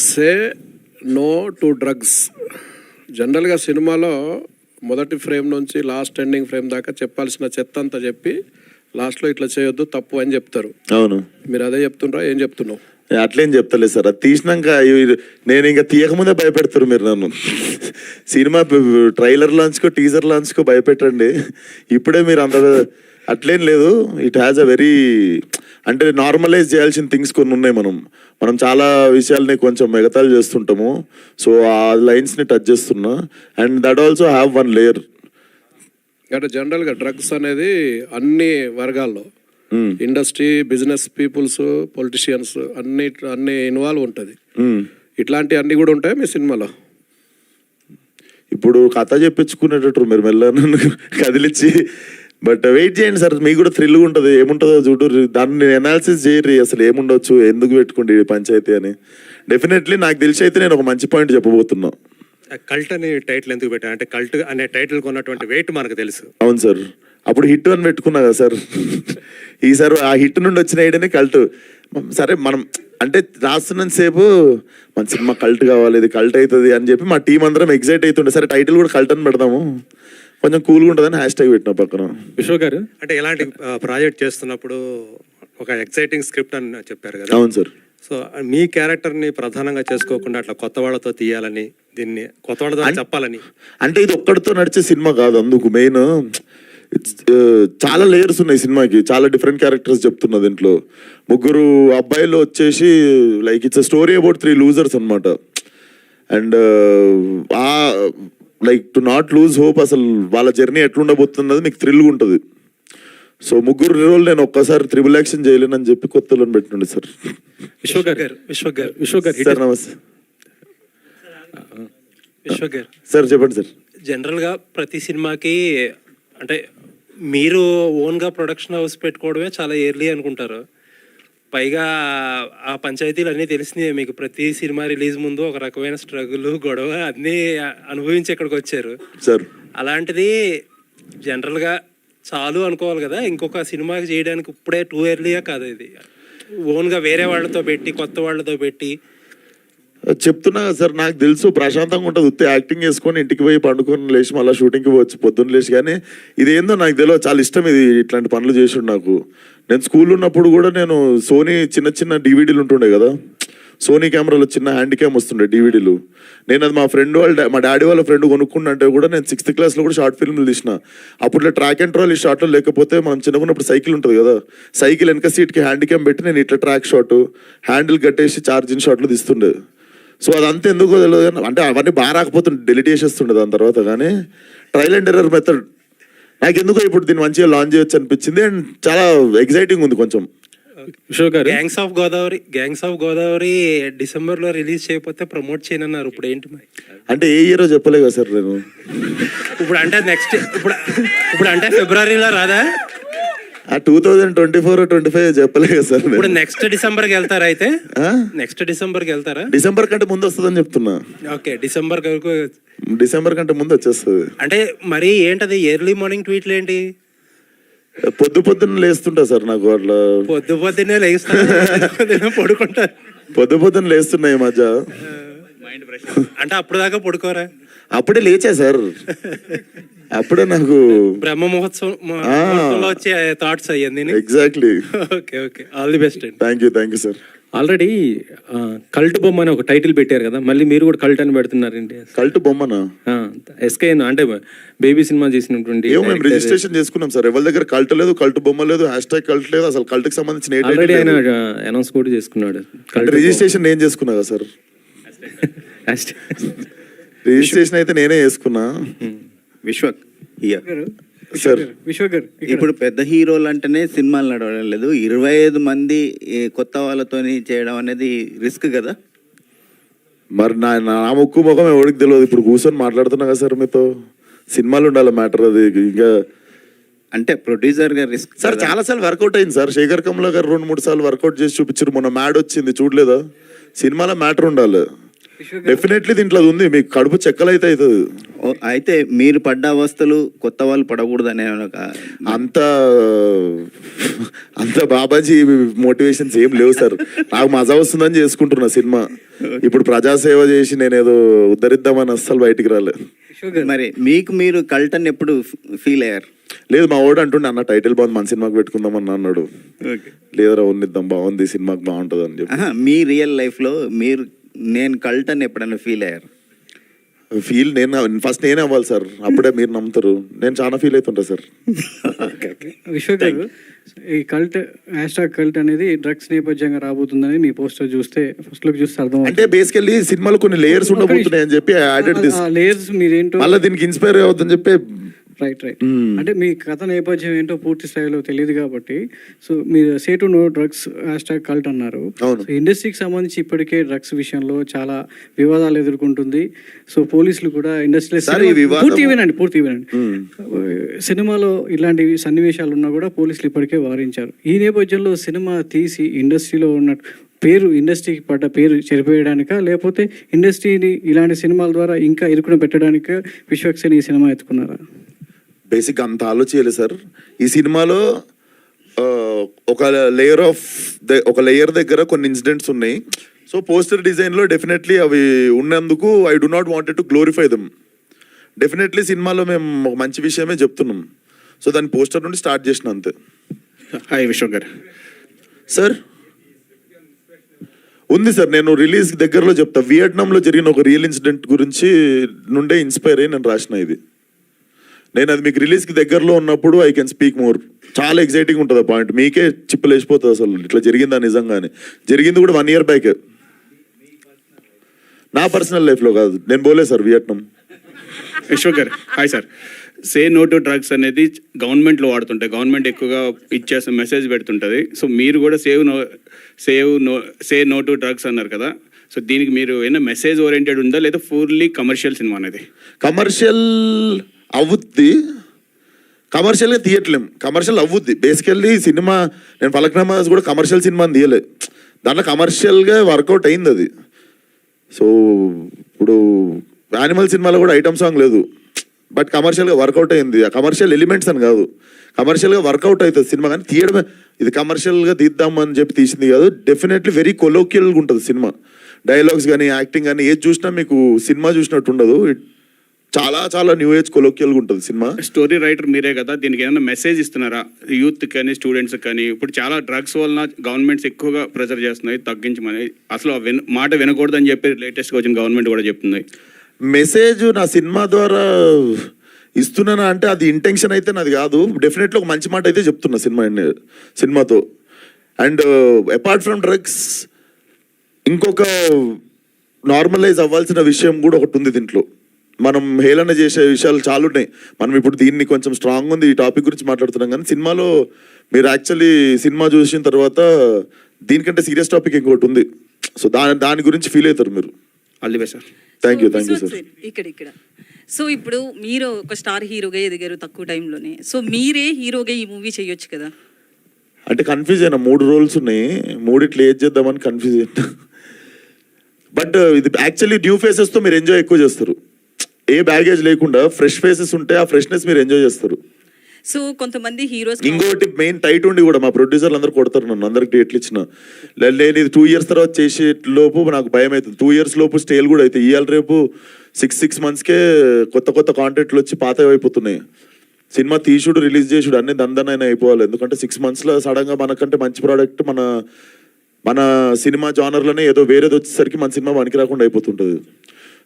Say no to drugs. జనరల్గా సినిమాలో మొదటి ఫ్రేమ్ నుంచి లాస్ట్ ఎండింగ్ ఫ్రేమ్ దాకా చెప్పాల్సిన చెత్త అంతా చెప్పి లాస్ట్లో ఇట్లా చేయొద్దు తప్పు అని చెప్తారు. అవును, మీరు అదే చెప్తుండ్రా, ఏం చెప్తున్నావు? అట్లేం చెప్తలేదు సార్. అది తీసినాక నేను ఇంకా తీయకముందే భయపెడతారు మీరు నన్ను. సినిమా ట్రైలర్ లాంచ్కో టీజర్ లాంచ్కో భయపెట్టండి, ఇప్పుడే మీరు అంత అట్లేం లేదు. ఇట్ హ్యాస్ అ వెరీ అంటే నార్మలైజ్ చేయాల్సిన థింగ్స్ కొన్ని ఉన్నాయి. మనం చాలా విషయాల్ని కొంచెం ఎగతాళి చేస్తుంటాము. సో ఆ లైన్స్ని టచ్ చేస్తున్నా. And that also have one layer. అంటే జనరల్గా డ్రగ్స్ అనేది అన్ని వర్గాల్లో ఇండస్ట్రీ, బిజినెస్ పీపుల్స్, పొలిటీషియన్స్ అన్ని ఇన్వాల్వ్ ఉంటుంది. ఇట్లాంటి అన్ని కూడా ఉంటాయి మీ సినిమాలో? ఇప్పుడు కథ చెప్పించుకునేటట్టు మీరు మెల్లగా కదిలిచ్చి, బట్ వెయిట్ చేయండి సార్, మీకు కూడా థ్రిల్గా ఉంటుంది. ఏముంటుందో చూడు, దాన్ని అనాలిసిస్ చేయరు అసలు ఏముండొచ్చు, ఎందుకు పెట్టుకోండి పంచాయతీ అని. డెఫినెట్లీ నాకు తెలిసి అయితే నేను ఒక మంచి పాయింట్ చెప్పబోతున్నా. కల్ట్ అనే టైటిల్ ఎందుకు పెట్టాను అంటే కల్ట్ అనే టైటిల్ కొన్నటువంటి వెయిట్ మనకు తెలుసు. అవును సార్, అప్పుడు హిట్ అని పెట్టుకున్నా కదా సార్. ఈసారి ఆ హిట్ నుండి వచ్చిన ఐడియానే కల్ట్. సరే మనం అంటే రాస్తున్నంత సేపు మన సినిమా కల్ట్ కావాలి, ఇది కల్ట్ అవుతుంది అని చెప్పి మా టీం అందరం ఎగ్జైట్ అవుతుండే. సరే టైటిల్ కూడా కల్ట్ అని పెడదాము, కొంచెం కూల్గా ఉంటుందని #, పెట్టిన పక్కన. విశ్వ గారు అంటే ఇలాంటి ప్రాజెక్ట్ చేస్తున్నప్పుడు ఒక ఎక్సైటింగ్ స్క్రిప్ట్ అని చెప్పారు కదా. అవును సార్. సో మీ క్యారెక్టర్ని ప్రధానంగా చేసుకోకుండా అట్లా కొత్త వాళ్ళతో తీయాలని, దీన్ని కొత్త వాళ్ళతో చెప్పాలని. అంటే ఇది ఒక్కడితో నడిచే సినిమా కాదు, అందుకు మెయిన్ చాలా లేయర్స్ ఉన్నాయి సినిమాకి, చాలా డిఫరెంట్ క్యారెక్టర్స్ చెప్తున్నా దీంట్లో. 3 అబ్బాయిలు వచ్చేసి like it's a story about 3 losers అనమాట. And like to not lose hope, అసలు వాళ్ళ జర్నీ ఎట్లుండబోతున్నది మీకు థ్రిల్గా ఉంటుంది. సో 3 రోజులు నేను ఒక్కసారి త్రిబుల్ యాక్షన్ చేయలేనని చెప్పి కొత్తలను పెట్టినండి సార్. విశ్వ గారు సార్ నమస్తే. విశ్వ గారు సార్ చెప్పండి సార్. జనరల్గా ప్రతి సినిమాకి అంటే మీరు ఓన్గా ప్రొడక్షన్ హౌస్ పెట్టుకోవడమే చాలా ఎర్లీ అనుకుంటారు. పైగా ఆ పంచాయతీలు అన్నీ తెలిసినాయి మీకు. ప్రతి సినిమా రిలీజ్ ముందు ఒక రకమైన స్ట్రగుల్, గొడవ అన్నీ అనుభవించి ఇక్కడికి వచ్చారు సార్. అలాంటిది జనరల్గా చాలు అనుకోవాలి కదా, ఇంకొక సినిమాకి చేయడానికి ఇప్పుడే టూ ఎర్లీగా కాదు. ఇది ఓన్గా వేరే వాళ్ళతో పెట్టి, కొత్త వాళ్ళతో పెట్టి చెప్తున్నా కదా సార్, నాకు తెలుసు ప్రశాంతంగా ఉంటుంది. ఉత్తే యాక్టింగ్ చేసుకొని ఇంటికి పోయి పండుకొని లేచి మళ్ళీ షూటింగ్కి పోవచ్చు పొద్దున్న లేచి. కానీ ఇదేందో నాకు తెలియదు, చాలా ఇష్టం ఇది, ఇట్లాంటి పనులు చేసి నాకు. నేను స్కూల్లో ఉన్నప్పుడు కూడా నేను సోనీ చిన్న డివిడీలు ఉంటుండే కదా, సోనీ కెమెరాలో చిన్న హ్యాండ్ క్యామ్ వస్తుండే డివిడీలు. నేను అది మా డాడీ వాళ్ళ ఫ్రెండ్ కొనుక్కుంటే కూడా నేను 6th క్లాస్లో కూడా షార్ట్ ఫిల్మ్లు తీసిన. అప్పుడు ట్రాక్ అండ్ ట్రాల్ ఈ షార్ట్లో లేకపోతే మనం చిన్నకున్నప్పుడు సైకిల్ ఉంటుంది కదా, సైకిల్ వెనక సీట్కి హ్యాండ్ క్యామ్ పెట్టి నేను ఇట్లా ట్రాక్ షాట్, హ్యాండిల్ కట్టేసి ఛార్జింగ్ షాట్లు తీస్తుండే. సో అదంతా ఎందుకో తెలియదు, అంటే అవన్నీ బాగా రాకపోతుండే, డెలిట్ చేసేస్తుండే దాని తర్వాత. కానీ ట్రయల్ అండ్ ఎర్రర్ మెథడ్ నాకు ఎందుకో ఇప్పుడు దీన్ని మంచిగా లాంచ్ చేయొచ్చు అనిపించింది. అండ్ చాలా ఎక్సైటింగ్ ఉంది కొంచెం. గ్యాంగ్స్ ఆఫ్ గోదావరి డిసెంబర్లో రిలీజ్ చేయకపోతే ప్రమోట్ చేయనన్నారు. ఇప్పుడు ఏంటి మరి? అంటే ఏ ఇయర్ చెప్పలే కదా సార్ నేను. ఇప్పుడు అంటే నెక్స్ట్ ఇప్పుడు అంటే ఫిబ్రవరిలో రాదా? 2024-25 చెప్పలే కదా సార్. ఇప్పుడు నెక్స్ట్ డిసెంబర్కి వెళ్తారా? అయితే నెక్స్ట్ డిసెంబర్కి వెళ్తారా? డిసెంబర్ కంటే ముందు వస్తుందని చెప్తున్నా. ఓకే, డిసెంబర్ కంటే ముందు వచ్చేస్తుంది. అంటే మరి ఏంటది ఎర్లీ మార్నింగ్ ట్వీట్లు ఏంటి? పొద్దున్న లేస్తుంటా సార్, నాకు అట్లా పొద్దున్నే లేస్తా పడుకుంటా. పొద్దున్న లేస్తున్నా ఈ మధ్య. అంటే అప్పుడు దాకా పడుకోరా? అప్పుడే లేచా సార్, అప్పుడే నాకు బ్రహ్మ మహోత్సవం వచ్చే థాట్స్ అయ్యింది. Exactly. Okay, all the best. Thank you sir. Already cult బొమ్మ అని ఒక టైటిల్ పెట్టారు కదా, మళ్ళీ మీరు కూడా కల్ట్ అని పెడుతున్నారండి. కల్ట్ బొమ్మనా? ఎస్కే అంటే బేబీ సినిమా చేసినటువంటి మేము రిజిస్ట్రేషన్ చేసుకున్నాం సార్. ఎవరి దగ్గర కల్ట్ లేదు, కల్ట్ బొమ్మ లేదు, #, కల్ట్ లేదు, అసలు కల్ట్ కి సంబంధించిన ఆల్రెడీ ఆయన అనౌన్స్ కూడా చేసుకున్నాడు. రిజిస్ట్రేషన్ నేను చేసుకున్నా కదా సార్. రిజిస్ట్రేషన్ అయితే నేనే చేసుకున్నా. విశ్వక్ సార్, ఇప్పుడు పెద్ద హీరోలు అంటేనే సినిమాలు నడవడం లేదు, 25 మంది కొత్త వాళ్ళతో చేయడం అనేది రిస్క్ కదా. మరి నా ముక్కు ముఖం ఎవరికి తెలియదు. ఇప్పుడు కూర్చొని మాట్లాడుతున్నా కదా సార్ మీతో. సినిమాలు ఉండాలి మ్యాటర్, అది ఇంకా అంటే ప్రొడ్యూసర్ గా రిస్క్ సార్. చాలా సార్లు వర్కౌట్ అయింది సార్. శేఖర్ కమలా గారు 2-3 సార్లు వర్కౌట్ చేసి చూపించారు. మొన్న మ్యాడ్ వచ్చింది, చూడలేదా? సినిమాలో మ్యాటర్ ఉండాలి. డెఫినెట్లీ దీంట్లో అది ఉంది, మీకు కడుపు చెక్కలైతే అవుతుంది. అయితే మీరు పడ్డ అవస్థలు కొత్త వాళ్ళు పడకూడదనే ఒక అంత అంత బాబాజీ మోటివేషన్స్ ఏం లేవు సార్. నాకు మజా వస్తుందని చేసుకుంటున్నా సినిమా. ఇప్పుడు ప్రజాసేవ చేసి నేనేదో ఉద్ధరిద్దామని అస్సలు బయటికి రాలేదు. మరి మీకు మీరు కల్టన్ ఎప్పుడు ఫీల్ అయ్యారు? లేదు, మా వాడు అంటుండే అన్న టైటిల్ బాగుంది మన సినిమాకి పెట్టుకుందాం అన్న అన్నాడు. లేదురా ఉన్నిద్దాం, బాగుంది సినిమాకి బాగుంటుంది అని చెప్పి. మీ రియల్ లైఫ్ లో మీరు నేను కల్టన్ ఎప్పుడైనా ఫీల్ అయ్యారు? ఫీల్ నేను ఫస్ట్ నేనే అవ్వాలి సార్, అప్పుడే మీరు నమ్ముతారు. నేను చాలా ఫీల్ అవుతుంటా సార్. విశ్వ గారు, ఈ కల్ట్ హ్యాష్టాగ్ కల్ట్ అనేది డ్రగ్స్ నేపథ్యంగా రాబోతుందని మీ పోస్టర్ చూస్తే ఫస్ట్ లుక్ చూస్తే అర్థం అంటే బేసికల్లీ సినిమాలో కొన్ని లేయర్స్ ఉండబోతున్నాయి అని చెప్పి యాడెడ్ దిస్. లేయర్స్ మీరేంటో మళ్ళీ దీనికి ఇన్స్పైర్ అవుతుందని చెప్పి. రైట్ అంటే మీ కథ నేపథ్యం ఏంటో పూర్తి స్థాయిలో తెలియదు కాబట్టి, సో మీరు say to know drugs hashtag cult అన్నారు. ఇండస్ట్రీకి సంబంధించి ఇప్పటికే డ్రగ్స్ విషయంలో చాలా వివాదాలు ఎదుర్కొంటుంది. సో పోలీసులు కూడా ఇండస్ట్రీలో పూర్తి వినండి సినిమాలో ఇలాంటి సన్నివేశాలు ఉన్నా కూడా పోలీసులు ఇప్పటికే వారించారు. ఈ నేపథ్యంలో సినిమా తీసి ఇండస్ట్రీలో ఉన్న ఇండస్ట్రీకి పడ్డ పేరు చెరిపేయడానికా, లేకపోతే ఇండస్ట్రీని ఇలాంటి సినిమాల ద్వారా ఇంకా ఇరుకున పెట్టడానికా విశ్వక్సేన్ ఈ సినిమా ఎత్తుకున్నారా? బేసిక్గా అంత ఆలోచించాలి సార్. ఈ సినిమాలో ఒక లేయర్ దగ్గర కొన్ని ఇన్సిడెంట్స్ ఉన్నాయి. సో పోస్టర్ డిజైన్లో డెఫినెట్లీ అవి ఉన్నందుకు I do not wanted to glorify them. Definitely సినిమాలో మేము ఒక మంచి విషయమే చెప్తున్నాం. సో దాని పోస్టర్ నుండి స్టార్ట్ చేసిన అంతే. హాయ్ విశ్వ గారు. సార్ ఉంది సార్, నేను రిలీజ్ దగ్గరలో చెప్తా. వియట్నాంలో జరిగిన ఒక రియల్ ఇన్సిడెంట్ గురించి నుండే ఇన్స్పైర్ అయ్యి నేను రాసిన ఇది. నేను అది మీకు రిలీజ్కి దగ్గరలో ఉన్నప్పుడు ఐ కెన్ స్పీక్ మోర్. చాలా ఎక్సైటింగ్ ఉంటుంది ఆ పాయింట్, మీకే చిప్పులు వేసిపోతుంది అసలు ఇట్లా జరిగిందా నిజంగానే. జరిగింది కూడా 1 year బ్యాక్, నా పర్సనల్ లైఫ్లో కాదు. నేను పోలే సార్ వియట్నాం. విశ్వ గారు hi sir. Say no to drugs అనేది గవర్నమెంట్లో వాడుతుంటాయి, గవర్నమెంట్ ఎక్కువగా ఇచ్చేసే మెసేజ్ పెడుతుంటుంది. సో మీరు కూడా సే నో టు డ్రగ్స్ అన్నారు కదా, సో దీనికి మీరు ఏమైనా మెసేజ్ ఓరియంటెడ్ ఉందా లేదా ఫుల్లీ కమర్షియల్ సినిమా అనేది? కమర్షియల్ అవుద్ది, కమర్షియల్గా తీయట్లేం, కమర్షియల్ అవుద్ది. బేసికల్లీ సినిమా నేను ఫలక్నామా కూడా కమర్షియల్ సినిమా అని తీయలే, దాంట్లో కమర్షియల్గా వర్కౌట్ అయింది అది. సో ఇప్పుడు యానిమల్ సినిమాలో కూడా ఐటమ్ సాంగ్ లేదు, బట్ కమర్షియల్గా వర్కౌట్ అయింది. ఆ కమర్షియల్ ఎలిమెంట్స్ అని కాదు, కమర్షియల్గా వర్కౌట్ అవుతుంది సినిమా. కానీ తీయడమే, ఇది కమర్షియల్గా తీద్దామని చెప్పి తీసింది కాదు. డెఫినెట్లీ వెరీ కొలోక్యల్గా ఉంటుంది సినిమా. డైలాగ్స్ కానీ యాక్టింగ్ కానీ ఏది చూసినా మీకు సినిమా చూసినట్టు ఉండదు. చాలా చాలా న్యూ ఏజ్ కొలోక్యల్గా ఉంటుంది సినిమా. స్టోరీ రైటర్ మీరే కదా, దీనికి ఏమైనా మెసేజ్ ఇస్తున్నారా యూత్ కానీ స్టూడెంట్స్ కానీ? ఇప్పుడు చాలా డ్రగ్స్ వలన గవర్నమెంట్స్ ఎక్కువగా ప్రెజర్ చేస్తున్నాయి తగ్గించమని, అసలు మాట వినకూడదని చెప్పి లేటెస్ట్గా వచ్చిన గవర్నమెంట్ కూడా చెప్తుంది. మెసేజ్ నా సినిమా ద్వారా ఇస్తున్నానా అంటే అది ఇంటెన్షన్ అయితే నాది కాదు. డెఫినెట్లీ ఒక మంచి మాట అయితే చెప్తున్నా సినిమాతో. అండ్ అపార్ట్ ఫ్రమ్ డ్రగ్స్ ఇంకొక నార్మలైజ్ అవ్వాల్సిన విషయం కూడా ఒకటి ఉంది దీంట్లో. మనం హేళన చేసే విషయాలు చాలా ఉన్నాయి. మనం ఇప్పుడు దీన్ని కొంచెం స్ట్రాంగ్ ఉంది ఈ టాపిక్ గురించి మాట్లాడుతున్నాం, కానీ సినిమాలో మీరు యాక్చువల్లీ సినిమా చూసిన తర్వాత దీనికంటే సీరియస్ టాపిక్ ఇంకోటి ఉంది. సో దాని గురించి ఫీల్ అవుతారు మీరు. All the best sir. Thank you sir. ఇక్కడ సో ఇప్పుడు మీరు ఒక స్టార్ హీరోగా ఎదిగారు తక్కువ టైంలోనే, సో మీరే హీరోగా ఈ మూవీ చేయొచ్చు కదా? అంటే కన్ఫ్యూజ్ అయినా, 3 roles ఉన్నాయి, 3 ఏది చేద్దామని కన్ఫ్యూజ్ అయినా. బట్ ఇది యాక్చువల్లీ న్యూ ఫేసెస్తో మీరు ఎంజాయ్ ఎక్కువ చేస్తారు. ఏ బ్యాగేజ్ లేకుండా ఫ్రెష్ ఫేసెస్ ఉంటే ఆ ఫ్రెష్నెస్ మీరు ఎంజాయ్ చేస్తారు. సో కొంతమంది హీరోస్ ఇంకోటి మెయిన్ టైట్ ఉండి కూడా మా ప్రొడ్యూసర్లు అందరూ కొడతారు నన్ను, అందరికి డేట్లు ఇచ్చిన. నేను ఇది 2 years తర్వాత చేసే లోపు నాకు భయం అవుతుంది. 2 years లోపు స్టేల్ కూడా అవుతాయి. ఇవాళ రేపు 6 monthsకే కొత్త కాంటెంట్లు వచ్చి పాత అయిపోతున్నాయి. సినిమా తీసుడు రిలీజ్ చేసుడు అన్ని దందనైనా అయిపోవాలి. ఎందుకంటే 6 monthsలో సడన్గా మనకంటే మంచి ప్రోడక్ట్ మన సినిమా జానర్లోనే ఏదో వేరేది వచ్చేసరికి మన సినిమా పనికి రాకుండా అయిపోతుంటుంది.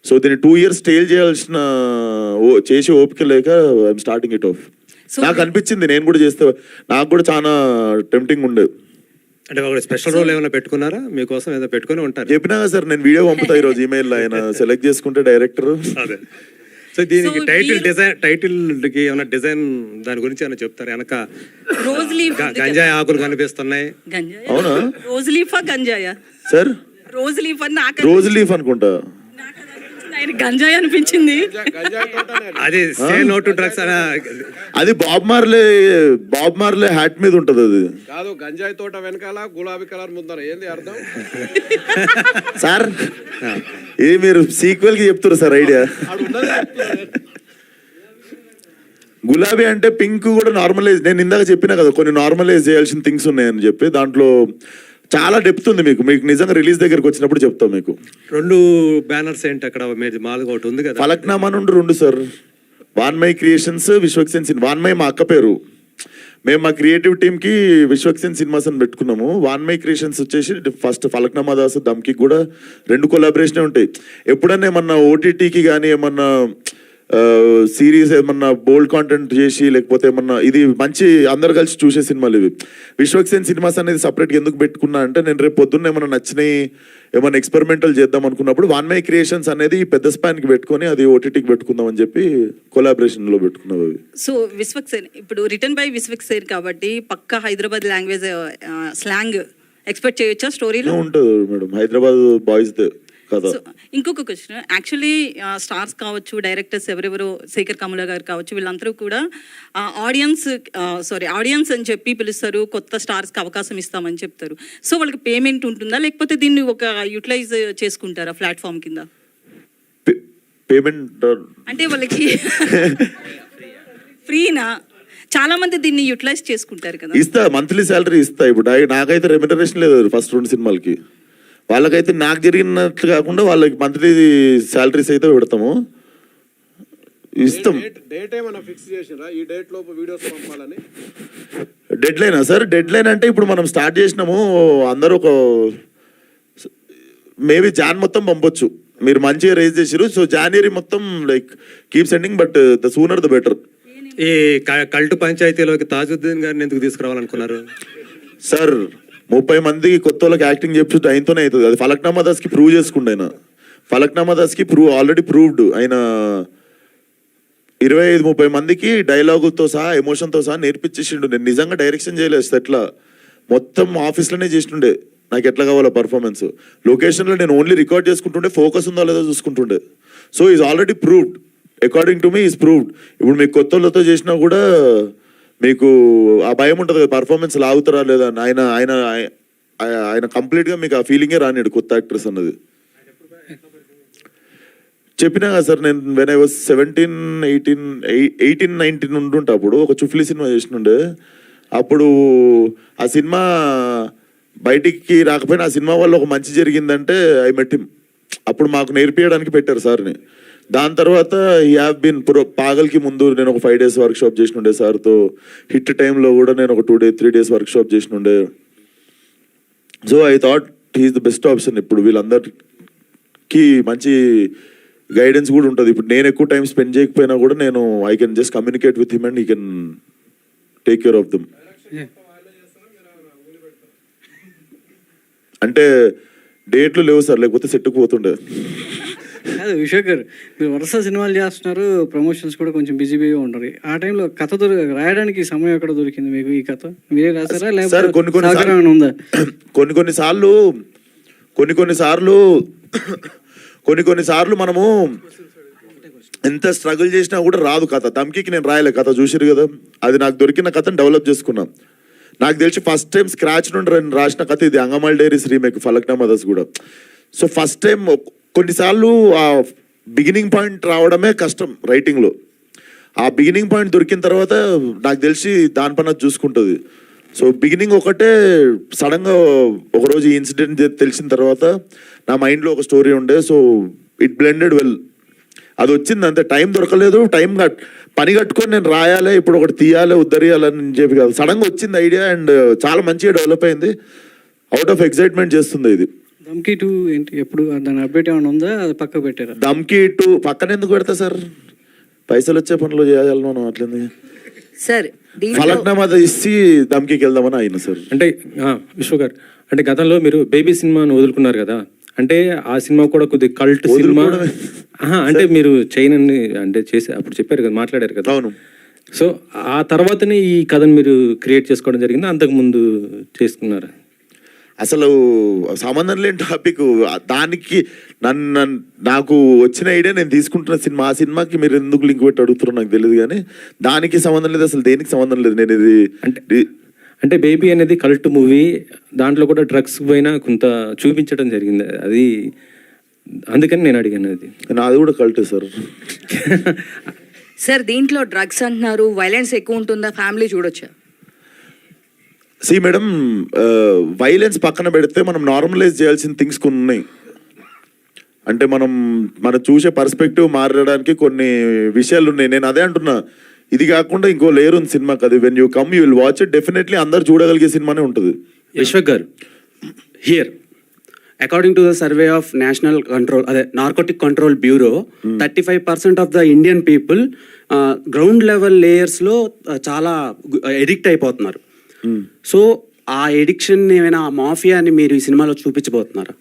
సో దీన్ని 2 years స్టేల్ చేయాల్సిన చేసి ఓపిక లేక ఐఎమ్ స్టార్టింగ్ ఇట్ ఆఫ్. నాకు అనిపించింది నేను కూడా చేస్తే, నాకు కూడా చాలా టెంప్టింగ్ ఉండేది. అంటే ఒక స్పెషల్ రోల్ ఏమైనా పెట్టుకున్నారా మీకోసం? ఏదో పెట్టుకుని ఉంటారు. చెప్పినా సార్ నేను వీడియో పంపుతా ఈరోజు ఈమెయిల్లో, ఆయన సెలెక్ట్ చేసుకుంటే డైరెక్టర్. అదే. సో దీనికి టైటిల్కి ఏమైనా డిజైన్ దాని గురించి ఏమైనా చెప్తారు? వెనక రోజ్ లీఫ్ గంజాయి ఆకులు కనిపిస్తున్నాయి. అవునా? రోజ్ లీఫా గంజాయా సార్? రోజ్ లీఫ్ అని నాకు రోజ్ లీఫ్ అనుకుంటా. ఆయన గంజాయి అనిపించింది. అది సే నో టు డ్రగ్స్ అనే, అది బాబ్ మార్లే హ్యాట్ మీద ఉంటది. అది కాదు, గంజాయి తోట వెనకాల గులాబీ కలర్ ముందర ఏంది అర్థం సార్? ఏ మీరు సీక్వెల్ కి చెప్తారు సార్ ఐడియా? గులాబీ అంటే పింక్ కూడా నార్మలైజ్, నేను ఇందాక చెప్పినా కదా కొన్ని నార్మలైజ్ చేయాల్సిన థింగ్స్ ఉన్నాయని చెప్పి, దాంట్లో చాలా డెప్త్ ఉంది. మీకు నిజంగా రిలీజ్ దగ్గరకు వచ్చినప్పుడు చెప్తాం మీకు. 2 బ్యానర్స్ ఏంటి అక్కడ? మీది మాలుగా ఒకటి ఉంది కదా. ఫలక్నామా నుండి 2 sir. Vanmayi creations, Vishwaksen cinema. Vanmayi మా అక్క పేరు. మేము మా క్రియేటివ్ టీమ్కి విశ్వక్సేన్ సినిమాస్ అని పెట్టుకున్నాము. వాన్మై క్రియేషన్స్ వచ్చేసి ఫస్ట్ ఫలక్నామా దాస్, దమ్కి కూడా 2 కొలాబరేషనే ఉంటాయి. ఎప్పుడన్నా ఏమన్నా ఓటీటీకి కానీ ఏమన్నా సిరీస్ ఏమన్నా బోల్డ్ కాంటెంట్ చేసి, లేకపోతే ఏమన్నా ఇది మంచి అందరు కలిసి చూసే సినిమాలు ఇవి. విశ్వక్సేన్ సినిమాస్ అనేది సపరేట్గా ఎందుకు పెట్టుకున్నా అంటే, నేను రేపు పొద్దున్న ఏమన్నా నచ్చినాయి ఏమన్నా ఎక్స్పెరిమెంటల్ చేద్దాం అనుకున్నప్పుడు వాన్మై క్రియేషన్స్ అనేది పెద్ద స్పాన్కి పెట్టుకొని అది ఓటీటీకి పెట్టుకుందాం అని చెప్పి కొలాబరేషన్లో పెట్టుకున్నాం అవి. సో విశ్వక్సేన్ ఇప్పుడు రిటర్న్ బై విశ్వక్సేన్ కాబట్టి పక్కా హైదరాబాద్ లాంగ్వేజ్ స్లాంగ్ ఎక్స్పెక్ట్ చేయొచ్చా స్టోరీలో? ఉంటుంది మేడం, హైదరాబాద్ బాయ్స్ కదా. ఇంకొక క్వశ్చన్, యాక్చువల్లీ స్టార్స్ కావచ్చు, డైరెక్టర్స్ ఎవరెవరో, శేఖర్ కమల గారు కావచ్చు, వీళ్ళందరూ కూడా ఆడియన్స్ అని చెప్పి పిలుస్తారు, కొత్త స్టార్స్కి అవకాశం ఇస్తామని చెప్తారు. సో వాళ్ళకి పేమెంట్ ఉంటుందా, లేకపోతే దీన్ని ఒక యూటిలైజ్ చేసుకుంటారా ప్లాట్ఫామ్ కింద? పేమెంట్ అంటే వాళ్ళకి ఫ్రీనా? చాలా మంది దీన్ని యూటిలైజ్ చేసుకుంటారు కదా. ఇస్తా, మంత్లీ శాలరీ ఇస్తా. ఇప్పుడు నాకైతే రెమ్యునరేషన్ లేదు ఫస్ట్ 2 సినిమాలకి. వాళ్ళకైతే నాకు జరిగినట్లు కాకుండా వాళ్ళకి మంత్లీ శాలరీస్ అయితే పెడతాము, ఇస్తాం. డేట్ ఏమైనా ఫిక్స్ చేసిరా ఈ డేట్ లోపు వీడియోస్ పంపాలని? డెడ్ లైనా సార్? డెడ్ లైన్ అంటే ఇప్పుడు మనం స్టార్ట్ చేసినాము, అందరూ ఒక మేబీ జాన్ మొత్తం పంపొచ్చు. మీరు మంచిగా రేజ్ చేసారు, సో జనవరి మొత్తం like keep sending, but the sooner the better. ఈ కల్టు పంచాయతీలోకి తాజుద్దీన్ గారిని ఎందుకు తీసుకురావాలనుకున్నారు సార్? 30 మంది కొత్త వాళ్ళకి యాక్టింగ్ చెప్పి ఆయనతోనే అవుతుంది. అది ఫలక్నామా దాస్కి ప్రూవ్ చేసుకుండు ఆయన. ఫలక్నామా దాస్కి ఆల్రెడీ ప్రూవ్డ్. ఆయన 25-30 మందికి డైలాగులతో సహా ఎమోషన్తో సహా నేర్పించేసిండు. నేను నిజంగా డైరెక్షన్ చేయలేదు ఎట్లా, మొత్తం ఆఫీస్లోనే చేస్తుండే. నాకు ఎట్లా కావాలో పర్ఫార్మెన్స్, లొకేషన్లో నేను ఓన్లీ రికార్డ్ చేసుకుంటుండే, ఫోకస్ ఉందో లేదో చూసుకుంటుండే. So is already proved, according to me is proved. ఇప్పుడు మీకు కొత్త వాళ్ళతో చేసినా కూడా మీకు ఆ భయం ఉంటుంది కదా, పర్ఫార్మెన్స్ లాగుతారా లేదా అని. ఆయన ఆయన ఆయన కంప్లీట్గా మీకు ఆ ఫీలింగే రానిడు కొత్త యాక్ట్రెస్ అన్నది. చెప్పినా కదా సార్, నేను వెన్ ఐ వాజ్ 17, 18, 19 ఉంటుంటే అప్పుడు ఒక చుఫ్లీ సినిమా చేసినుండే. అప్పుడు ఆ సినిమా బయటికి రాకపోయినా ఆ సినిమా వల్ల ఒక మంచి జరిగిందంటే ఐ మెట్ హిమ్. అప్పుడు మాకు నేర్పించడానికి పెట్టారు సార్ని. దాని తర్వాత ఈ హ్యావ్ బీన్ పాగల్కి ముందు నేను ఒక 5 days వర్క్షాప్ చేసినుండే సార్తో. హిట్ టైంలో కూడా నేను ఒక 2-3 days వర్క్షాప్ చేసినుండే. So I thought he's the best option. ఇప్పుడు వీళ్ళందరికీ మంచి గైడెన్స్ కూడా ఉంటుంది. ఇప్పుడు నేను ఎక్కువ టైం స్పెండ్ చేయకపోయినా కూడా నేను I can just communicate with him and he can take care of them. అంటే డేట్లు లేవు సార్, లేకపోతే సెట్కు పోతుండే. కాదు విశ్వక్ గారు, మీరు వరుస సినిమాలు చేస్తున్నారు, ప్రమోషన్స్ కూడా కొంచెం బిజీగా ఉంటారు. ఆ టైంలో కథ రాయడానికి సమయం ఎక్కడ దొరికింది మీకు? ఈ కథ మీరే రాసారా లేకపోతే ఉందా? కొన్నిసార్లు మనము ఎంత స్ట్రగుల్ చేసినా కూడా రాదు కథ. దమ్కి నేను రాయలే కథ, చూసిరు కదా. అది నాకు దొరికిన కథను డెవలప్ చేసుకున్నాం. నాకు తెలిసి ఫస్ట్ టైం స్క్రాచ్ నుండి రాసిన కథ ఇది, అంగమాల్ డైరీస్ రీమేక్ ఫలక్నామా దాస్ కూడా. సో ఫస్ట్ టైం కొన్నిసార్లు ఆ బిగినింగ్ పాయింట్ రావడమే కష్టం రైటింగ్లో. ఆ బిగినింగ్ పాయింట్ దొరికిన తర్వాత నాకు తెలిసి దానిపైన చూసుకుంటుంది. సో బిగినింగ్ ఒకటే సడన్గా ఒకరోజు ఈ ఇన్సిడెంట్ తెలిసిన తర్వాత నా మైండ్లో ఒక స్టోరీ ఉండే. So it blended well. అది వచ్చింది అంతే, టైం దొరకలేదు. పని కట్టుకొని నేను రాయాలి, ఇప్పుడు ఒకటి తీయాలి, ఉద్ధరియాలని చెప్పి కాదు, సడన్గా వచ్చింది ఐడియా అండ్ చాలా మంచిగా డెవలప్ అయింది. అవుట్ ఆఫ్ ఎక్సైట్మెంట్ చేస్తుంది ఇది. దమ్కి 2 ఏంటి, ఎప్పుడు దాని అప్డేట్ ఏమైనా ఉందా? అది పక్క పెట్టారా? దమ్కి 2 పక్కన ఎందుకు పెడతా సార్? పైసలు వచ్చే పనులు చేయాలి మనం. అట్లనే సార్ ఫలక్నామా ఇచ్చి దమ్కి వెళ్దామని అయినా సార్. అంటే విశ్వ గారు, అంటే గతంలో మీరు బేబీ సినిమాను వదులుకున్నారు కదా, అంటే ఆ సినిమా కూడా కొద్ది కల్ట్ సినిమా. అంటే మీరు చైనని అంటే చేసి అప్పుడు చెప్పారు కదా, మాట్లాడారు కదా. అవును. సో ఆ తర్వాతనే ఈ కథను మీరు క్రియేట్ చేసుకోవడం జరిగింది, అంతకు ముందు చేసుకున్నారా? అసలు సంబంధం లేని టాపిక్. దానికి నాకు వచ్చిన ఐడియా నేను తీసుకుంటున్న సినిమా, ఆ సినిమాకి మీరు ఎందుకు లింక్ పెట్టి అడుగుతున్నారో నాకు తెలియదు, కానీ దానికి సంబంధం లేదు, అసలు దేనికి సంబంధం లేదు. నేను ఇది అంటే బేబీ అనేది కల్ట్ మూవీ, దాంట్లో కూడా డ్రగ్స్ పైన కొంత చూపించడం జరిగింది. అది అందుకని నేను అడిగాను అది. నాది కూడా కల్టే సార్. సార్ దీంట్లో డ్రగ్స్ అంటున్నారు, వైలెన్స్ ఎక్కువ ఉంటుందా, ఫ్యామిలీ చూడొచ్చా? సి మేడం, వైలెన్స్ పక్కన పెడితే మనం నార్మలైజ్ చేయాల్సిన థింగ్స్ కొన్ని ఉన్నాయి. అంటే మనం చూసే పర్స్పెక్టివ్ మారడానికి కొన్ని విషయాలు ఉన్నాయి. నేను అదే అంటున్నా, ఇది కాకుండా ఇంకో లేయర్ ఉంది సినిమాకి. అది when you come you will watch it, definitely అందరు చూడగలిగే సినిమానే ఉంటుంది. Vishwak garu, here according to the survey of national control అదే narcotic control bureau, 35% of the Indian people ground level లేయర్స్లో చాలా ఎడిక్ట్ అయిపోతున్నారు. సో ఆ ఎడిక్షన్ ఏమైనా మాఫియాని మీరు ఈ సినిమాలో చూపించబోతున్నారా?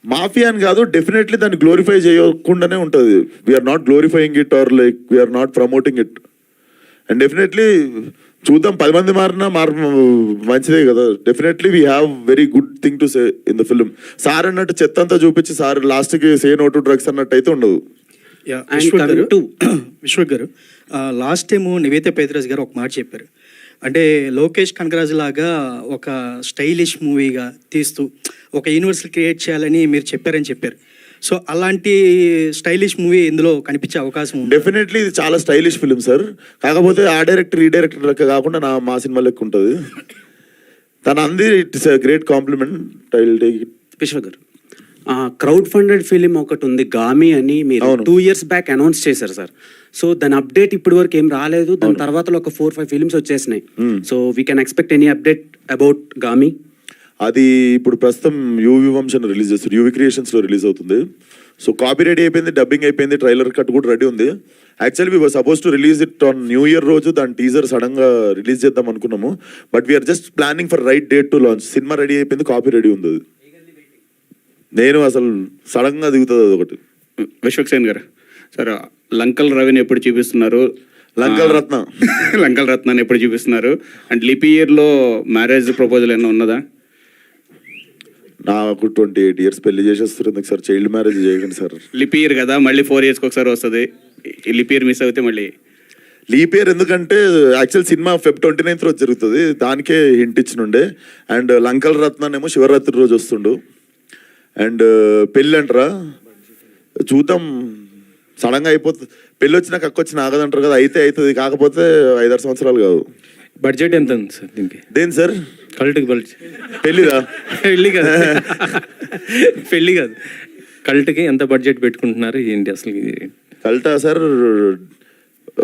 మాఫియా అని కాదు, డెఫినెట్లీ దాన్ని గ్లోరిఫై చేయకుండానే ఉంటుంది. We are not glorifying it or like we are not promoting it. And definitely చూద్దాం, 10 మంది మారినా మంచిదే కదా. Definitely we have very good thing to say in the film. Sir అన్నట్టు చెత్త అంతా చూపించి సార్ లాస్ట్కి సే నో టు డ్రగ్స్ అన్నట్టు అయితే ఉండదు. విశ్వక్ గారు, లాస్ట్ టైము నివేత పేదరాజ్ గారు ఒక మాట చెప్పారు. అంటే లోకేష్ కనగరాజ్ లాగా ఒక స్టైలిష్ మూవీగా తీస్తూ ఒక యూనివర్సల్ క్రియేట్ చేయాలని మీరు చెప్పారని చెప్పారు. సో అలాంటి స్టైలిష్ మూవీ ఇందులో కనిపించే అవకాశం ఉంది. డెఫినెట్లీ ఇది చాలా స్టైలిష్ ఫిల్మ్ సార్. కాకపోతే ఆ డైరెక్టర్ ఈ డైరెక్టర్ లెక్క కాకుండా మా సినిమా లెక్క ఉంటుంది. తన అంది it's great compliment. I will take it. Vishwak గారు, క్రౌడ్ ఫండెడ్ ఫిలిం ఒకటి ఉంది గామి అని, మీరు 2 years బ్యాక్ అనౌన్స్ చేశారు సార్. సో దాని అప్డేట్ ఇప్పటి వరకు ఏం రాలేదు. దాని తర్వాత ఒక 4-5 ఫిలిమ్స్ వచ్చేసినాయి. So we can expect any update about Gaami? అది ఇప్పుడు ప్రస్తుతం యూవి వంశన్ రిలీజ్ చేస్తారు, యూవి క్రియేషన్స్లో రిలీజ్ అవుతుంది. సో కాపీ రెడీ అయిపోయింది, డబ్బింగ్ అయిపోయింది, ట్రైలర్ కట్ కూడా రెడీ ఉంది. Actually we were supposed to release it on new year రోజు. దాని టీజర్ సడన్గా రిలీజ్ చేద్దాం అనుకున్నాము. But we're just planning for right date to launch. Cinema ready అయిపోయింది, కాపీ రెడీ ఉంది. అది నేను అసలు సడన్గా దిగుతుంది అది ఒకటి. విశ్వక్ సేన్ గారు, సార్ లంకల్ రవిని ఎప్పుడు చూపిస్తున్నారు? లంకల్ రత్న లంకల్ రత్నాన్ని ఎప్పుడు చూపిస్తున్నారు? అండ్ లిప్ ఇయర్లో మ్యారేజ్ ప్రపోజల్ ఏమైనా ఉన్నదా? నాకు 28 years పెళ్లి చేసేస్తుంది సార్. చైల్డ్ మ్యారేజ్ చేయకండి సార్. లిప్ ఇయర్ కదా, మళ్ళీ 4 years ఒకసారి వస్తుంది. లిప్ ఇయర్ మిస్ అవుతే మళ్ళీ లీప్ ఇయర్ ఎందుకంటే యాక్చువల్ సినిమా Feb 29th రోజు జరుగుతుంది. దానికే హింట్ ఇచ్చినుండే. అండ్ లంకల్ రత్నాన్ని ఏమో శివరాత్రి రోజు వస్తుండు. అండ్ పెళ్ళి అంటారా, చూద్దాం. సడన్గా అయిపోతుంది. పెళ్ళి వచ్చినా కక్కొచ్చిన ఆగదంటారు కదా, అయితే అవుతుంది. కాకపోతే 5-6 సంవత్సరాలు కాదు. బడ్జెట్ ఎంత ఉంది సార్ దీనికి? దేని సార్? కల్ట్కి బడ్జెట్? పెళ్ళిదా? పెళ్ళి కాదు, పెళ్ళి కాదు, కల్ట్కి ఎంత బడ్జెట్ పెట్టుకుంటున్నారు ఏంటి అసలు? కల్టా సార్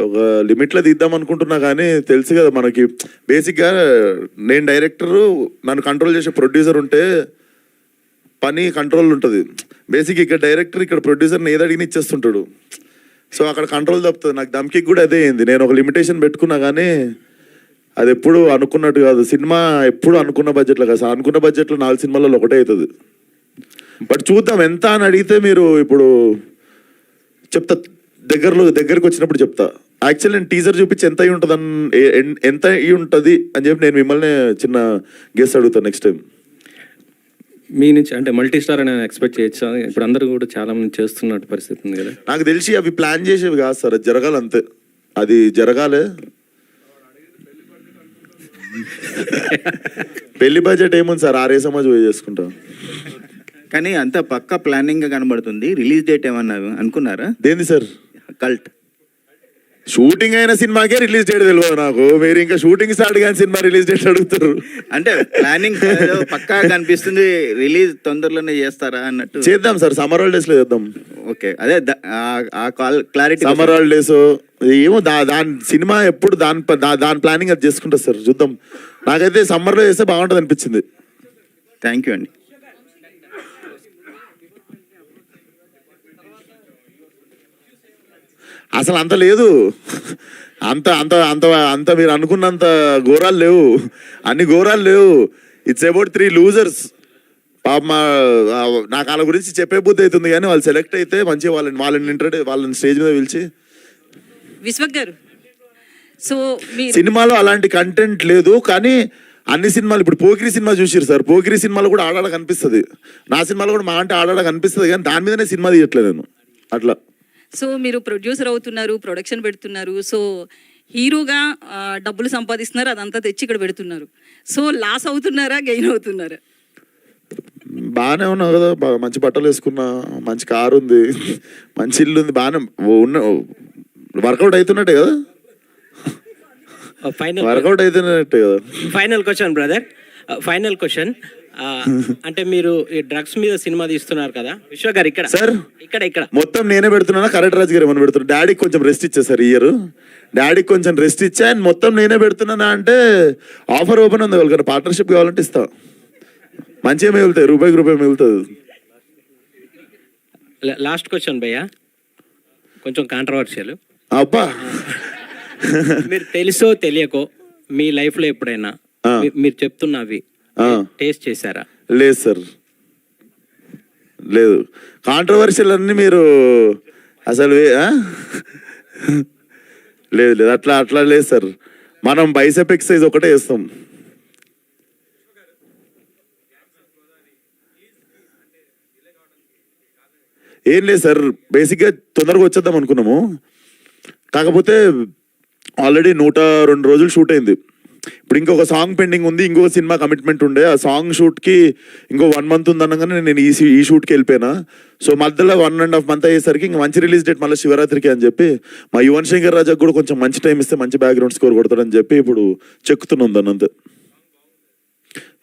ఒక లిమిట్లో తీద్దాం అనుకుంటున్నా, కానీ తెలుసు కదా మనకి. బేసిక్గా నేను డైరెక్టరు, నన్ను కంట్రోల్ చేసే ప్రొడ్యూసర్ ఉంటే పని కంట్రోల్ ఉంటుంది. బేసిక్ ఇక్కడ డైరెక్టర్, ఇక్కడ ప్రొడ్యూసర్ని ఏది అడిగిన ఇచ్చేస్తుంటాడు. సో అక్కడ కంట్రోల్ తప్పుతుంది. నాకు దమ్కి కూడా అదే అయింది. నేను ఒక లిమిటేషన్ పెట్టుకున్నా, కానీ అది ఎప్పుడు అనుకున్నట్టు కాదు. సినిమా ఎప్పుడు అనుకున్న బడ్జెట్లో కాదు. అనుకున్న బడ్జెట్లో 4 సినిమాలలో ఒకటే అవుతుంది. బట్ చూద్దాం ఎంత అని అడిగితే మీరు ఇప్పుడు చెప్తా, దగ్గరకు వచ్చినప్పుడు చెప్తా. యాక్చువల్లీ నేను టీజర్ చూపించి ఎంత అయి ఉంటుంది ఎంత అయి ఉంటుంది అని చెప్పి నేను మిమ్మల్ని చిన్న గెస్ అడుగుతాను నెక్స్ట్ టైం. మీ నుంచి అంటే మల్టీ స్టార్ అని ఎక్స్పెక్ట్ చేయొచ్చా? ఇప్పుడు అందరూ కూడా చాలా మంది చేస్తున్నట్టు పరిస్థితి ఉంది కదా. నాకు తెలిసి అవి ప్లాన్ చేసేవి కాదు సార్, అది జరగాలి అంతే. అది జరగాలే. పెళ్లి బడ్జెట్ ఏముంది సార్, 6 సమాజ్ పోయి చేసుకుంటాం. కానీ అంత పక్కా ప్లానింగ్ గా కనబడుతుంది. రిలీజ్ డేట్ ఏమన్నా అనుకున్నారా? దేని సార్? కల్ట్ షూటింగ్ అయిన సినిమాకే రిలీజ్ డేట్ తెలియదు నాకు. మీరు ఇంకా షూటింగ్ స్టార్ట్ కానీ సినిమా రిలీజ్ డేట్ అడుగుతారు. అంటే ప్లానింగ్ పక్కా కనిపిస్తుంది. రిలీజ్ తొందరలోనే చేస్తారా అన్నట్టు. చేద్దాం సార్, సమ్మర్ హాలిడేస్ లో చేద్దాం. ఓకే, అదే క్లారిటీ. సమ్మర్ హాలిడేస్ ఏమో దాని సినిమా ఎప్పుడు దాని ప్లానింగ్ అది చేసుకుంటారు సార్. చూద్దాం. నాకైతే సమ్మర్లో చేస్తే బాగుంటుంది అనిపించింది. థ్యాంక్ యూ అండి. అసలు అంత లేదు, అంత అంత అంత అంత మీరు అనుకున్నంత ఘోరాలు లేవు, అన్ని ఘోరాలు లేవు. It's about 3 losers. పాప నాకు వాళ్ళ గురించి చెప్పే బుద్ధి అవుతుంది, కానీ వాళ్ళు సెలెక్ట్ అయితే మంచిగా వాళ్ళని స్టేజ్ మీద పిలిచి. విశ్వక్ గారు, సో సినిమాలో అలాంటి కంటెంట్ లేదు, కానీ అన్ని సినిమాలు ఇప్పుడు పోకిరి సినిమా చూసిరు సార్. పోకిరి సినిమాలో కూడా ఆడాడ కనిపిస్తుంది. నా సినిమాలో కూడా మా అంటే ఆడాడ కనిపిస్తుంది, కానీ దాని మీదనే సినిమా తీయట్లేదు నేను అట్లా. సో మీరు ప్రొడ్యూసర్ అవుతున్నారు, ప్రొడక్షన్ పెడుతున్నారు, సో హీరోగా డబ్బులు సంపాదిస్తున్నారు, అదంతా తెచ్చి ఇక్కడ పెడుతున్నారు. సో లాస్ అవుతున్నారా, గెయిన్ అవుతున్నారా? బాగానే ఉన్నావు కదా, మంచి బట్టలు వేసుకున్నా, మంచి కారు ఉంది, మంచి ఇల్లు ఉంది, బాగానే ఉన్న వర్కౌట్ అవుతున్నట్టే కదా, వర్కౌట్ అవుతున్నట్టే కదా. Final question brother, final question. అంటే మీరు ఈ డ్రగ్స్ మీద సినిమా తీస్తున్నారు కదా విశ్వ గారు, ఇక్కడ సార్ ఇక్కడ మొత్తం నేనే పెడుతున్నా, కరెక్ట్ రాజు గారు ఏమైనా పెడుతున్నా. డాడీకి కొంచెం రెస్ట్ ఇచ్చా సార్ ఇయర్, డాడీకి కొంచెం రెస్ట్ ఇచ్చా అండ్ మొత్తం నేనే పెడుతున్నానా అంటే ఆఫర్ ఓపెన్ ఉంది, వాళ్ళకి పార్ట్నర్షిప్ కావాలంటే ఇస్తా. మంచిగా మిగులుతాయి, రూపాయికి రూపాయి మిగులుతుంది. లాస్ట్ క్వశ్చన్ భయ్యా, కొంచెం కాంట్రవర్షియల్. అబ్బా మీరు తెలుసో తెలియకో మీ లైఫ్ లో ఎప్పుడైనా మీరు చెప్తున్నవి టేస్ట్ చేశారా? లేదు సార్, లేదు. కాంట్రవర్షియల్ అన్ని మీరు అసలు లేదు లేదు, అట్లా లేదు సార్. మనం బైసెప్ ఎక్సర్సైజ్ ఒకటే చేస్తాం. ఏం లేదు సార్, బేసిక్గా తొందరగా వచ్చేద్దాం అనుకున్నాము, కాకపోతే ఆల్రెడీ 102 రోజులు షూట్ అయింది. ఇప్పుడు ఇంకొక సాంగ్ పెండింగ్ ఉంది, ఇంకొక సినిమా కమిట్మెంట్ ఉండే, ఆ సాంగ్ షూట్కి ఇంకో 1 month ఉంది అనగానే నేను ఈ షూట్కి వెళ్ళిపోయినా. సో మధ్యలో 1.5 month అయ్యేసరికి ఇంక మంచి రిలీజ్ డేట్ మళ్ళీ శివరాత్రికి అని చెప్పి మా యువన్ శంకర్ రాజాకు కూడా కొంచెం మంచి టైం ఇస్తే మంచి బ్యాక్గ్రౌండ్ స్కోర్ కొడతాడని చెప్పి ఇప్పుడు చెక్కుతున్నాం దాన్ని అంతే.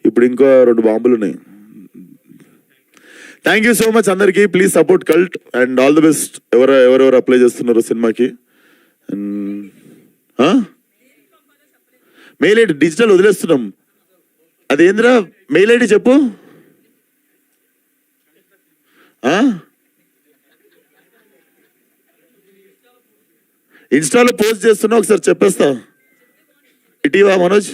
ఇప్పుడు ఇంకో 2 బాంబులు ఉన్నాయి. థ్యాంక్ యూ సో మచ్ అందరికీ. Please support cult and all the best. ఎవరెవరు అప్లై చేస్తున్నారు సినిమాకి. మెయిల్ ఐడి డిజిటల్ వదిలేస్తున్నాం, అదేంద్రా మెయిల్ ఐడి చెప్పు. ఇన్స్టాలో పోస్ట్ చేస్తున్నా, ఒకసారి చెప్పేస్తా. ఇటీవా మనోజ్,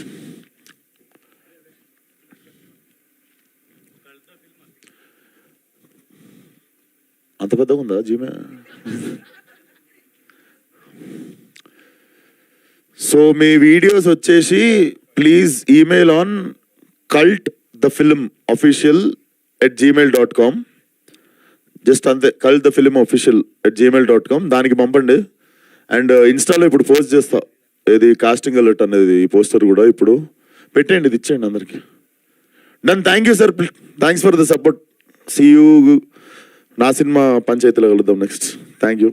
అంత పెద్దగా ఉందా జీమే? సో మీ వీడియోస్ వచ్చేసి please email on cultthefilmofficial@gmail.com. Just అంతే, cultthefilmofficial@gmail.com, దానికి పంపండి. అండ్ ఇన్స్టాలో ఇప్పుడు పోస్ట్ చేస్తా, ఏది కాస్టింగ్ అలర్ట్ అనేది, ఈ పోస్టర్ కూడా ఇప్పుడు పెట్టండి, ఇది ఇచ్చేయండి అందరికి. Done. Thank you sir, thanks for the support. See you. నా సినిమా పంచాయతీలో కలుద్దాం నెక్స్ట్. Thank you.